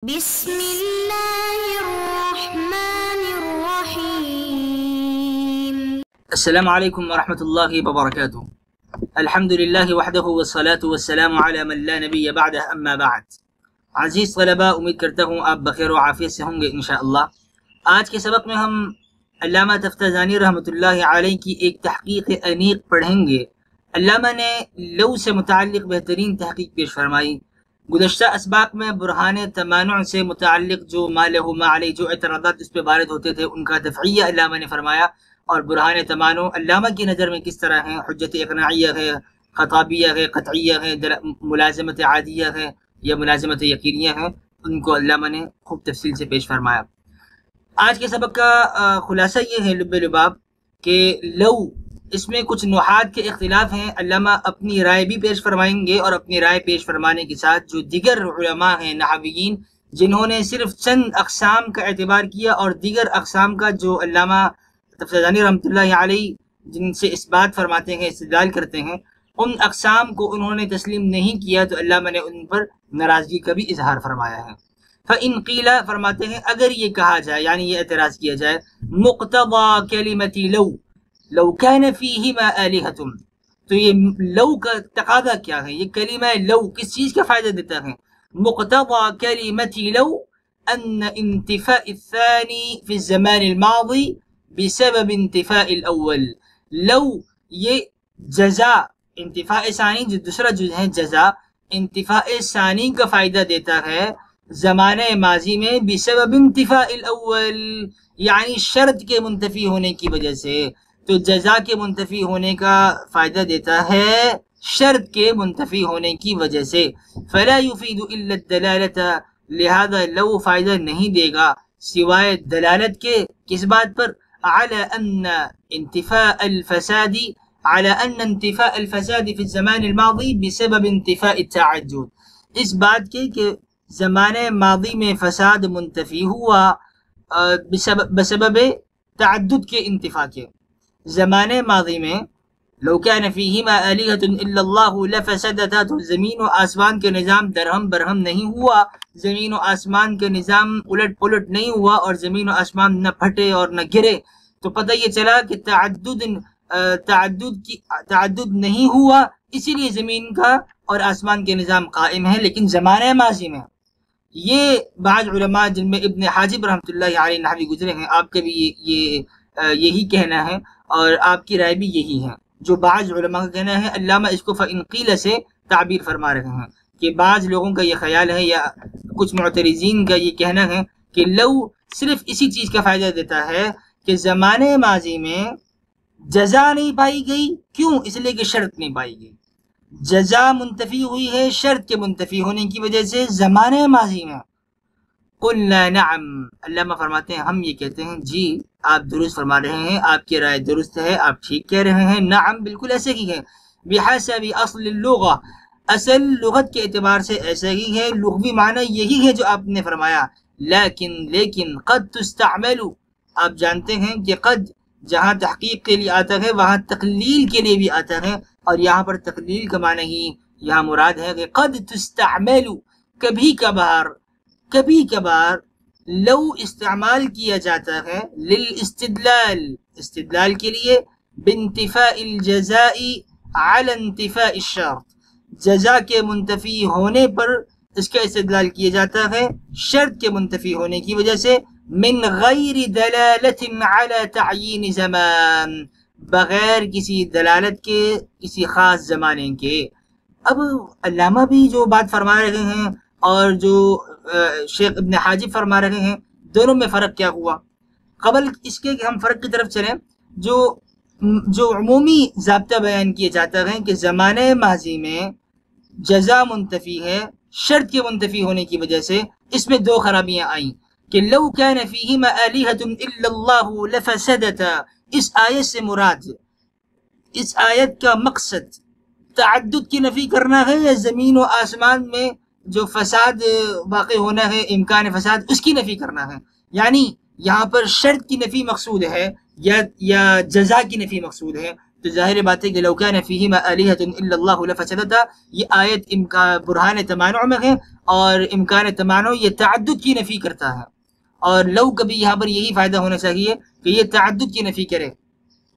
بسم الله الرحمن الرحيم. السلام عليكم ورحمة الله وبركاته. الحمد لله وحده والصلاة والسلام على من لا نبي بعده أما بعد. عزیز طلباء، امید کرتا ہوں آپ بخیر و عافیت سے ہوں گے انشاءاللہ۔ آج کے سبق میں ہم علامہ تفتازانی رحمۃ اللہ علیہ کی ایک تحقیق انیق پڑھیں گے۔ علامہ نے لو سے متعلق بہترین تحقیق پیش فرمائی۔ گزشتہ اسباق میں برہان تمانع سے متعلق جو ما لہ ما علیہ جو اعتراضات اس پہ وارد ہوتے تھے ان کا دفعیہ علامہ نے فرمایا، اور برہان تمانع علامہ کی نظر میں کس طرح ہیں، حجت اقناعیہ ہے، خطابیہ ہے، قطعیہ ہے، ملازمت عادیہ ہے یا ملازمت یقینیہ ہے، ان کو علامہ نے خوب تفصیل سے پیش فرمایا۔ آج کے سبق کا خلاصہ یہ ہے لب لباب کہ لو اس میں کچھ نحات کے اختلاف ہیں۔ علامہ اپنی رائے بھی پیش فرمائیں گے، اور اپنی رائے پیش فرمانے کے ساتھ جو دیگر علماء ہیں نحویین جنہوں نے صرف چند اقسام کا اعتبار کیا اور دیگر اقسام کا جو علامہ تفتازانی رحمۃ اللہ علیہ جن سے اس بات فرماتے ہیں، استدلال کرتے ہیں، ان اقسام کو انہوں نے تسلیم نہیں کیا تو علامہ نے ان پر ناراضگی کا بھی اظہار فرمایا ہے۔ فَإِنْ قِيلَ فرماتے ہیں اگر یہ کہا جائے، یعنی یہ اعتراض کیا جائے، مقتضى کلمۃ لو كان فيهما آلهة، تو یہ لو کا تقاضا کیا ہے، یہ کلمہ لو کس چیز کا فائدہ دیتا ہے؟ مقتضى کلمۃ لو ان انتفاء الثاني في الزمان الماضي بسبب انتفاء الاول۔ لو یہ جزا انتفاء ثانی جو دوسرا جو ہے جزا انتفاء ثانی کا فائدہ دیتا ہے زمانہ ماضی میں بسبب انتفاء الاول، یعنی شرط کے منتفی ہونے کی وجہ سے۔ تو جزا کے منتفی ہونے کا فائدہ دیتا ہے شرط کے منتفی ہونے کی وجہ سے۔ فلا يفيد الا الدلالة، لہذا لو فائدہ نہیں دے گا سوائے دلالت کے، کس بات پر؟ على ان انتفاء الفساد في الزمان الماضي بسبب انتفاء التعدد، اس بات کے کہ زمانے ماضی میں فساد منتفی ہوا بسبب تعدد کے انتفاع کے۔ زمانے ماضی میں لو كان فيهما آلهة الا الله لفسدتا، تو زمین و آسمان کے نظام درہم برہم نہیں ہوا، زمین و آسمان کے نظام الٹ پلٹ نہیں ہوا، اور زمین و آسمان نہ پھٹے اور نہ گرے۔ تو پتہ یہ چلا کہ تعدد نہیں ہوا، اسی لیے زمین کا اور آسمان کے نظام قائم ہے۔ لیکن زمانہ ماضی میں یہ بعض علماء جن میں ابن حاجب رحمۃ اللہ علیہ نحوی گزرے ہیں، آپ کا بھی یہی کہنا ہے اور آپ کی رائے بھی یہی ہے، جو بعض علماء کا کہنا ہے۔ علامہ اس کو فَإِنْ قِيلَ سے تعبیر فرما رہے ہیں کہ بعض لوگوں کا یہ خیال ہے یا کچھ معترضین کا یہ کہنا ہے کہ لو صرف اسی چیز کا فائدہ دیتا ہے کہ زمانے ماضی میں جزا نہیں پائی گئی، کیوں؟ اس لیے کہ شرط نہیں پائی گئی۔ جزا منتفی ہوئی ہے شرط کے منتفی ہونے کی وجہ سے زمانے ماضی میں۔ قلنا نعم، علامہ فرماتے ہیں ہم یہ کہتے ہیں جی آپ درست فرما رہے ہیں، آپ کی رائے درست ہے، آپ ٹھیک کہہ رہے ہیں، نعم بالکل ایسے ہی ہے۔ بحسب اصل اللغہ، اصل لغت کے اعتبار سے ایسا ہی ہے، لغوی معنی یہی ہے جو آپ نے فرمایا۔ لیکن قد تستعمل، آپ جانتے ہیں کہ قد جہاں تحقیق کے لیے آتا ہے وہاں تقلیل کے لیے بھی آتا ہے، اور یہاں پر تقلیل کا معنی ہی یہاں مراد ہے کہ قد تستعمل، کبھی کبھار لو استعمال کیا جاتا ہے للاستدلال، استدلال کے لیے، بانتفاء الجزاء على انتفاء الشرط، جزا کے منتفی ہونے پر اس کا استدلال کیا جاتا ہے شرط کے منتفی ہونے کی وجہ سے، من غیر دلالت على تعیین زمان، بغیر کسی دلالت کے کسی خاص زمانے کے۔ اب علامہ بھی جو بات فرما رہے ہیں اور جو شیخ ابن حاجب فرما رہے ہیں، دونوں میں فرق کیا ہوا؟ قبل اس کے کہ ہم فرق کی طرف چلیں، جو عمومی ضابطہ بیان کیا جاتا ہے کہ زمانے ماضی میں جزا منتفی ہے شرط کے منتفی ہونے کی وجہ سے، اس میں دو خرابیاں آئیں کہ لو كان فيهما آلهة الا الله لفسدتا، اس آیت سے مراد، اس آیت کا مقصد تعدد کی نفی کرنا ہے یا زمین و آسمان میں جو فساد واقع ہونا ہے، امکان فساد، اس کی نفی کرنا ہے؟ یعنی یہاں پر شرط کی نفی مقصود ہے یا جزا کی نفی مقصود ہے؟ تو ظاہر بات ہے کہ لو کان فیہما آلہۃ الا اللہ لفسدتا، یہ آیت برہان تمانع میں ہے، اور امکان تمانع یہ تعدد کی نفی کرتا ہے، اور لو کبھی یہاں پر یہی فائدہ ہونا چاہیے کہ یہ تعدد کی نفی کرے،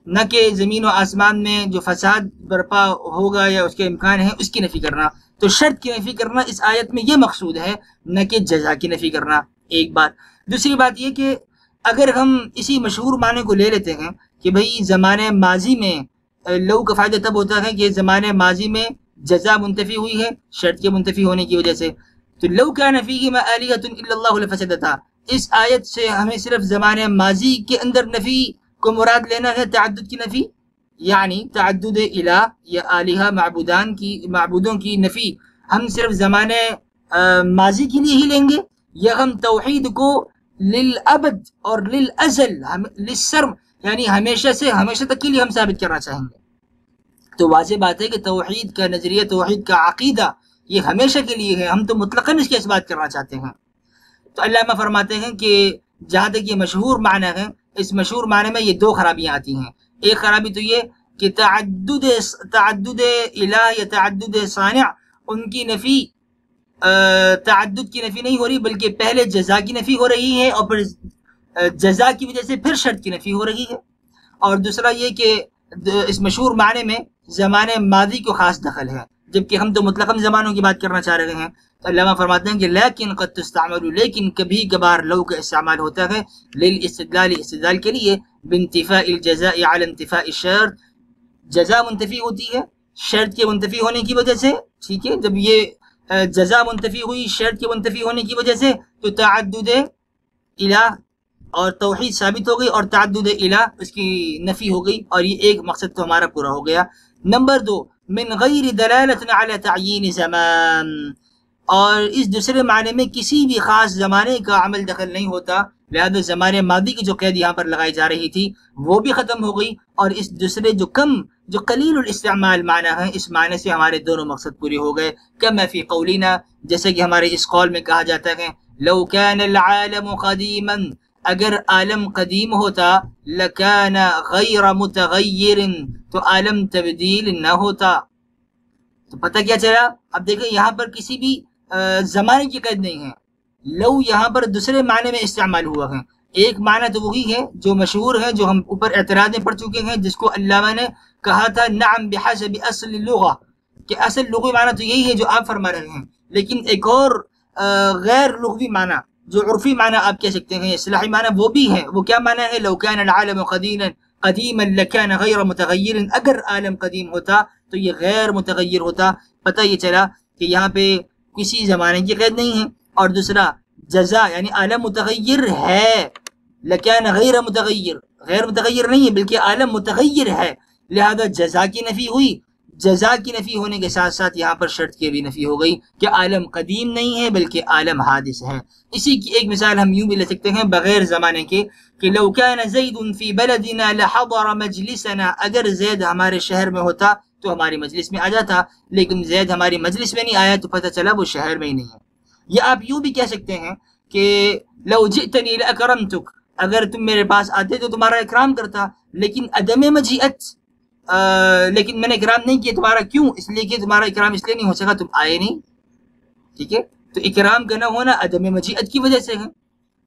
نہ کہ زمین و آسمان میں جو فساد برپا ہوگا یا اس کے امکان ہے اس کی نفی کرنا۔ تو شرط کی نفی کرنا اس آیت میں یہ مقصود ہے، نہ کہ جزا کی نفی کرنا، ایک بات۔ دوسری بات یہ کہ اگر ہم اسی مشہور معنی کو لے لیتے ہیں کہ بھئی زمانے ماضی میں لو کا فائدہ تب ہوتا ہے کہ زمانے ماضی میں جزا منتفی ہوئی ہے شرط کے منتفی ہونے کی وجہ سے، تو لو کان فیہما آلہۃ الا اللہ لفسدتا، اس آیت سے ہمیں صرف زمانے ماضی کے اندر نفی کو مراد لینا ہے، تعدد کی نفی، یعنی تعدد الہ یا آلہہ معبودوں کی نفی ہم صرف زمانے ماضی کے لیے ہی لیں گے، یا ہم توحید کو للابد اور للازل للسرم یعنی ہمیشہ سے ہمیشہ تک کے لیے ہم ثابت کرنا چاہیں گے؟ تو واضح بات ہے کہ توحید کا نظریہ، توحید کا عقیدہ یہ ہمیشہ کے لیے ہے، ہم تو مطلقاً اس کے اثبات کرنا چاہتے ہیں۔ تو علامہ فرماتے ہیں کہ جہاں تک یہ مشہور معنی ہے، اس مشہور معنی میں یہ دو خرابیاں آتی ہیں۔ ایک خرابی تو یہ کہ تعدد الہ یا تعدد صانع ان کی نفی تعدد کی نفی نہیں ہو رہی، بلکہ پہلے جزا کی نفی ہو رہی ہے اور پھر جزا کی وجہ سے پھر شرط کی نفی ہو رہی ہے۔ اور دوسرا یہ کہ اس مشہور معنی میں زمانے ماضی کو خاص دخل ہے، جبکہ ہم تو مطلقاً زمانوں کی بات کرنا چاہ رہے ہیں۔ تو علامہ فرماتے ہیں کہ لیکن قد تستعمل، لیکن کبھی کبھار لو کا استعمال ہوتا ہے للاستدلال، استدلال کے لیے، بانتفاء الجزاء علی انتفاء الشرط، جزا منتفی ہوتی ہے شرط کے منتفی ہونے کی وجہ سے، ٹھیک ہے، جب یہ جزا منتفی ہوئی شرط کے منتفی ہونے کی وجہ سے تو تعدد الہ اور توحید ثابت ہو گئی، اور تعدد الہ اس کی نفی ہو گئی، اور یہ ایک مقصد تو ہمارا پورا ہو گیا۔ نمبر 2، من غیر دلالت علی تعیین زمان، اور اس دوسرے معنی میں کسی بھی خاص زمانے کا عمل دخل نہیں ہوتا، لہذا زمانے ماضی کی جو قید یہاں پر لگائی جا رہی تھی وہ بھی ختم ہو گئی، اور اس دوسرے جو قلیل الاستعمال معنی ہے، اس معنی سے ہمارے دونوں مقصد پورے ہو گئے۔ کما فی قولنا، جیسے کہ ہمارے اس قول میں کہا جاتا ہے، لو کان العالم قدیما، اگر عالم قدیم ہوتا، لکان غیر متغیر، تو عالم تبدیل نہ ہوتا۔ تو پتہ کیا چلا؟ اب دیکھیں یہاں پر کسی بھی زمانے کی قید نہیں ہے، لو یہاں پر دوسرے معنی میں استعمال ہوا ہے۔ ایک معنی تو وہی ہے جو مشہور ہے، جو ہم اوپر اعتراض میں پڑھ چکے ہیں، جس کو علامہ نے کہا تھا نعم بحسب اصل اللغہ، کہ اصل لغوی معنی تو یہی ہے جو آپ فرما رہے ہیں، لیکن ایک اور غیر لغوی معنی جو عرفی معنی آپ کہہ سکتے ہیں، اصطلاحی معنی وہ بھی ہے۔ وہ کیا معنی ہے؟ لو کان العالم قدیما لکان غیر متغیر، اگر عالم قدیم ہوتا تو یہ غیر متغیر ہوتا۔ پتہ یہ چلا کہ یہاں پہ کسی زمانے کی قید نہیں ہے، اور دوسرا جزا یعنی عالم متغیر ہے، لکان غیر متغیر، غیر متغیر نہیں ہے بلکہ عالم متغیر ہے، لہذا جزا کی نفی ہوئی، جزا کی نفی ہونے کے ساتھ ساتھ یہاں پر شرط کی بھی نفی ہو گئی کہ عالم قدیم نہیں ہے بلکہ عالم حادث ہے۔ اسی کی ایک مثال ہم یوں بھی لے سکتے ہیں بغیر زمانے کے کہ لو کان زید فی بلدنا لحضر مجلسنا، اگر زید ہمارے شہر میں ہوتا تو ہماری مجلس میں آ جاتا، لیکن زید ہماری مجلس میں نہیں آیا تو پتہ چلا وہ شہر میں ہی نہیں ہے۔ یا آپ یوں بھی کہہ سکتے ہیں کہ لو جئتنی لاکرمتک، اگر تم میرے پاس آتے تو تمہارا اکرام کرتا، لیکن عدم مجیئت، لیکن میں نے اکرام نہیں کیا تمہارا، کیوں؟ اس لیے کہ تمہارا اکرام اس لیے نہیں ہو سکا تم آئے نہیں، ٹھیک ہے؟ تو اکرام کا نہ ہونا عدم مجیئت کی وجہ سے ہے،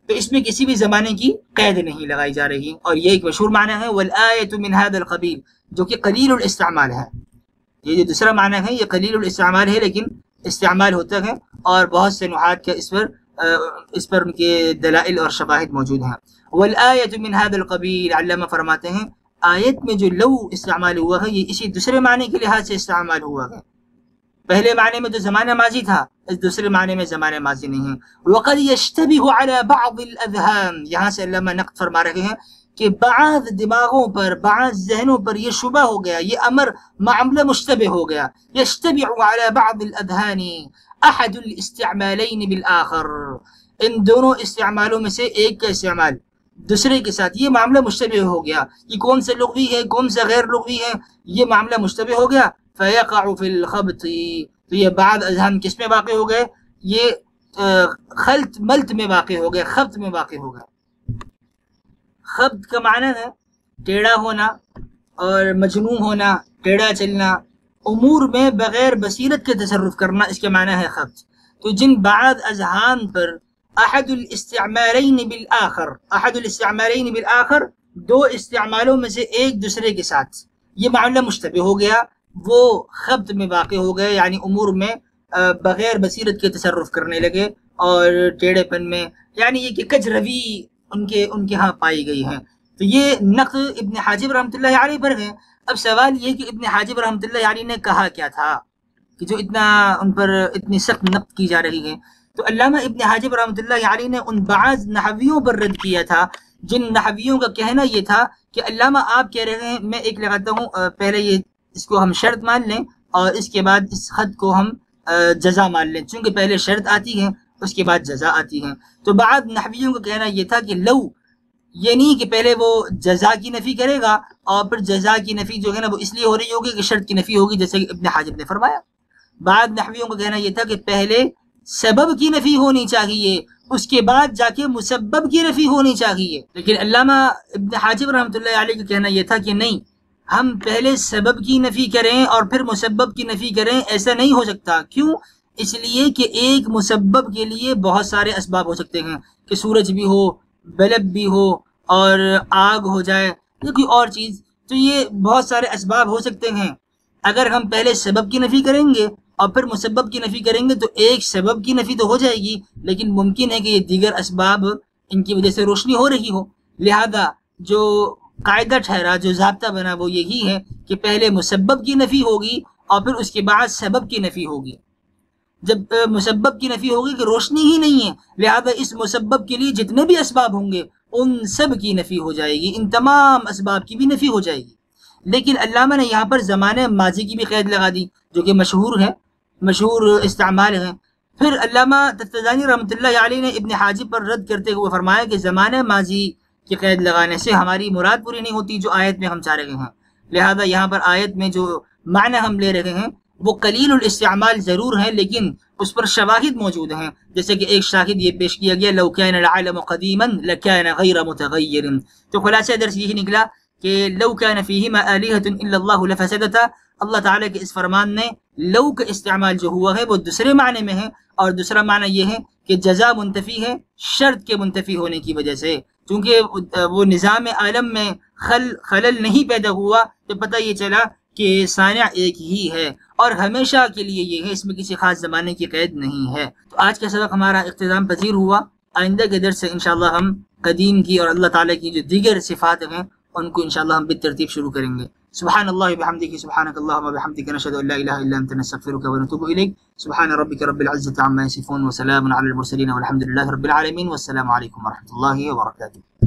تو اس میں کسی بھی زمانے کی قید نہیں لگائی جا رہی، اور یہ ایک مشہور معنی ہے والآیۃ من هذا القبیل، جو کہ قلیل الاستعمال ہے۔ یہ جو دوسرا معنی ہے یہ قلیل الاستعمال ہے لیکن استعمال ہوتا ہے، اور بہت سے نحات کے اس پر ان کے دلائل اور شواہد موجود ہیں۔ والآیۃ من هذا القبیل، علامہ فرماتے ہیں آیت میں جو لو استعمال ہوا ہے یہ اسی دوسرے معنی کے لحاظ سے استعمال ہوا ہے۔ پہلے معنی میں تو زمانہ ماضی تھا، اس دوسرے معنی میں زمانہ ماضی نہیں ہے۔ وقد يشتبه على بعض الاذهان، یہاں سے علامہ نقد فرما رہے ہیں کہ بعض دماغوں پر، بعض ذہنوں پر یہ شبہ ہو گیا، یہ امر معاملہ مشتبہ ہو گیا۔ يشتبه على بعض الاذهان احد الاستعمالین بالآخر، ان دونوں استعمالوں میں سے ایک کا استعمال دوسرے کے ساتھ یہ معاملہ مشتبہ ہو گیا، یہ کون سے لغوی ہے کون سے غیر لغوی ہے، یہ معاملہ مشتبہ ہو گیا۔ فیقع فی الخبط، تو یہ بعض اذہان کس میں واقع ہو گئے؟ یہ خلط ملط میں واقع ہو گئے، خبط میں واقع ہو گئے۔ خبط کا معنی ہے ٹیڑھا ہونا، اور مجنون ہونا، ٹیڑھا چلنا، امور میں بغیر بصیرت کے تصرف کرنا، اس کے معنی ہے خبط۔ تو جن بعض اذہان پر احد الاستعمالین بالآخر، دو استعمالوں میں سے ایک دوسرے کے ساتھ یہ معاملہ مشتبہ ہو گیا، وہ خبط میں واقع ہو گئے، یعنی امور میں بغیر بصیرت کے تصرف کرنے لگے اور ٹیڑھے پن میں، یعنی یہ کہ کج روی ان کے ہاں پائی گئی ہے۔ تو یہ نقد ابن حاجب رحمۃ اللہ علیہ پر ہے۔ اب سوال یہ کہ ابن حاجب رحمۃ اللہ علیہ نے کہا کیا تھا کہ جو اتنا ان پر اتنی سخت نقد کی جا رہی ہے؟ تو علامہ ابن حاجب رحمۃ اللہ علیہ نے ان بعض نحویوں پر رد کیا تھا جن نحویوں کا کہنا یہ تھا کہ علامہ آپ کہہ رہے ہیں، میں ایک لگاتا ہوں، پہلے یہ اس کو ہم شرط مان لیں اور اس کے بعد اس خط کو ہم جزا مان لیں، چونکہ پہلے شرط آتی ہے اس کے بعد جزا آتی ہے۔ تو بعض نحویوں کا کہنا یہ تھا کہ لو، یہ نہیں کہ پہلے وہ جزا کی نفی کرے گا اور پھر جزا کی نفی جو ہے نا وہ اس لیے ہو رہی ہوگی کہ شرط کی نفی ہوگی، جیسے کہ ابن حاجب نے فرمایا۔ بعض نحویوں کا کہنا یہ تھا کہ پہلے سبب کی نفی ہونی چاہیے، اس کے بعد جا کے مسبب کی نفی ہونی چاہیے۔ لیکن علامہ ابن حاجب رحمۃ اللہ علیہ کا کہنا یہ تھا کہ نہیں، ہم پہلے سبب کی نفی کریں اور پھر مسبب کی نفی کریں، ایسا نہیں ہو سکتا۔ کیوں؟ اس لیے کہ ایک مسبب کے لیے بہت سارے اسباب ہو سکتے ہیں، کہ سورج بھی ہو، بلب بھی ہو، اور آگ ہو جائے یا کوئی اور چیز، تو یہ بہت سارے اسباب ہو سکتے ہیں۔ اگر ہم پہلے سبب کی نفی کریں گے اور پھر مسبب کی نفی کریں گے تو ایک سبب کی نفی تو ہو جائے گی، لیکن ممکن ہے کہ یہ دیگر اسباب ان کی وجہ سے روشنی ہو رہی ہو۔ لہذا جو قاعدہ ٹھہرا، جو ضابطہ بنا، وہ یہی ہے کہ پہلے مسبب کی نفی ہوگی اور پھر اس کے بعد سبب کی نفی ہوگی۔ جب مسبب کی نفی ہوگی کہ روشنی ہی نہیں ہے، لہذا اس مسبب کے لیے جتنے بھی اسباب ہوں گے ان سب کی نفی ہو جائے گی، ان تمام اسباب کی بھی نفی ہو جائے گی۔ لیکن علامہ نے یہاں پر زمانے ماضی کی بھی قید لگا دی، جو کہ مشہور استعمال ہے۔ پھر علامہ تفتزانی رحمۃ اللہ علیہ نے ابن حاجب پر رد کرتے ہوئے فرمایا کہ زمانے ماضی کی قید لگانے سے ہماری مراد پوری نہیں ہوتی جو آیت میں ہم چاہ رہے ہیں۔ لہذا یہاں پر آیت میں جو معنی ہم لے رہے ہیں وہ قلیل الاستعمال ضرور ہے، لیکن اس پر شواہد موجود ہیں، جیسے کہ ایک شاہد یہ پیش کیا گیا، لو کان العالم قدیما لکان غیر متغیر۔ تو خلاصہ درس یہی نکلا کہ لو کان فیہما آلہۃ الا اللہ لفسدتا۔ اللہ تعالیٰ کے اس فرمان میں لو کا استعمال جو ہوا ہے وہ دوسرے معنی میں ہے، اور دوسرا معنی یہ ہے کہ جزا منتفی ہے شرط کے منتفی ہونے کی وجہ سے، چونکہ وہ نظام عالم میں خلل نہیں پیدا ہوا تو پتہ یہ چلا کہ صانع ایک ہی ہے اور ہمیشہ کے لیے یہ ہے، اس میں کسی خاص زمانے کی قید نہیں ہے۔ تو آج کا سبق ہمارا اختتام پذیر ہوا۔ آئندہ کے درس سے انشاءاللہ ہم قدیم کی اور اللہ تعالیٰ کی جو دیگر صفات ہیں ان کو انشاءاللہ ہم بالترتیب شروع کریں گے۔ سبحان اللہ وبحمدہ، سبحانک اللہم وبحمدک، نشہد ان لا الہ الا انت، نستغفرک ونتوب الیک۔ سبحان ربک رب العزۃ عما یصفون وسلام علی المرسلین والحمد للہ رب العالمین، والسلام علیکم ورحمۃ اللہ وبرکاتہ۔